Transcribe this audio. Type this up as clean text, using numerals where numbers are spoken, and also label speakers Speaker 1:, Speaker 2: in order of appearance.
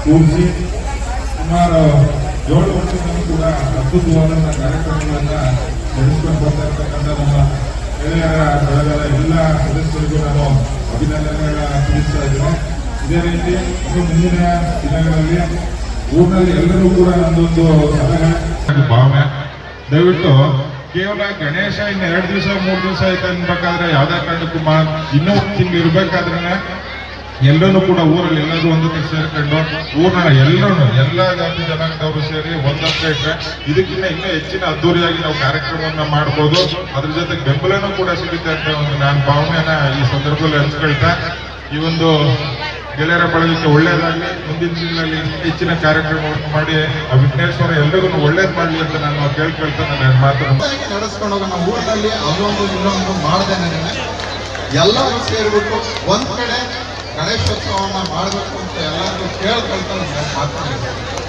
Speaker 1: ಕೂರಿಸಿ ಸುಮಾರು 7 ವರ್ಷಗಳು ಕೂಡ ಅದ್ಭುತವಾದಂಥ ಕಾರ್ಯಕ್ರಮಗಳನ್ನು ನಡೆಸ್ಕೊಂಡು ಬರ್ತಾ ಇರ್ತಕ್ಕಂಥ ನಮ್ಮ ಗೆಳೆಯರ ಬಳಗದ ಎಲ್ಲ ಸದಸ್ಯರಿಗೂ ನಾನು ಅಭಿನಂದನೆಗಳ ತಿಳಿಸ್ತಾ ಇದ್ದೇನೆ. ಇದೇ ರೀತಿ ಮುಂದಿನ ದಿನಗಳಲ್ಲಿ ಊರಿನಲ್ಲಿ ಎಲ್ಲರೂ ಕೂಡ ನನ್ನದೊಂದು ಸಲಹೆ ಭಾವನೆ, ದಯವಿಟ್ಟು ಕೇವಲ ಗಣೇಶ ಇನ್ನು 2 ದಿವಸ 3 ದಿವಸ ಆಯ್ತು ಅನ್ಬೇಕಾದ್ರೆ ಯಾವ್ದೇ ಕಾರಣಕ್ಕೂ ಇನ್ನೂ ತಿಂಗಳು ಇರ್ಬೇಕಾದ್ರೆ ಎಲ್ಲರೂ ಕೂಡ ಊರಲ್ಲಿ ಎಲ್ಲರೂ ಒಂದಕ್ಕೆ ಸೇರ್ಕೊಂಡು ಊರಿನ ಎಲ್ಲ ಜಾತಿ ಜನಾಂಗದವರು ಸೇರಿ ಒಂದಕ್ಕೆ ಇಟ್ಟರೆ ಇದಕ್ಕಿಂತ ಇನ್ನೂ ಹೆಚ್ಚಿನ ಅದ್ದೂರಿಯಾಗಿ ನಾವು ಕಾರ್ಯಕ್ರಮವನ್ನ ಮಾಡ್ಬೋದು. ಅದ್ರ ಜೊತೆಗೆ ಬೆಂಬಲನೂ ಕೂಡ ಸಿಗುತ್ತೆ ಅಂತ ಒಂದು ನಾನು ಭಾವನೆಯನ್ನ ಈ ಸಂದರ್ಭದಲ್ಲಿ ಹಂಚ್ಕೊಳ್ತಾ ಈ ಒಂದು ಗೆಳೆಯರ ಬಳಗಕ್ಕೆ ಒಳ್ಳೇದಾಗಲಿ, ಮುಂದಿನ ದಿನಗಳಲ್ಲಿ ಹೆಚ್ಚಿನ ಕಾರ್ಯಕ್ರಮವನ್ನು ಮಾಡಿ ಆ ವಿಘ್ನೇಶ್ವರ ಎಲ್ಲರಿಗೂ ಒಳ್ಳೇದು ಮಾಡಲಿ ಅಂತ ನಾನು ಕೇಳ್ಕೊಳ್ತಾ ನನ್ನ ಮಾತನ್ನು
Speaker 2: ನಡೆಸ್ಕೊಂಡು ಹೋಗೋಣ. ಊರಿನಲ್ಲಿ ಅದೊಂದು ಇನ್ನೊಂದು ಮಾಡ್ದೇನೆ ಎಲ್ಲರೂ ಸೇರಿಬಿಟ್ಟು ಒಂದ್ ಕಡೆ ಗಣೇಶೋತ್ಸವನ್ನ ಮಾಡಬೇಕು ಅಂತ ಎಲ್ಲರಿಗೂ ಕೇಳ್ಕೊಳ್ತಾ ಮಾತಾಡ್ತಾರೆ.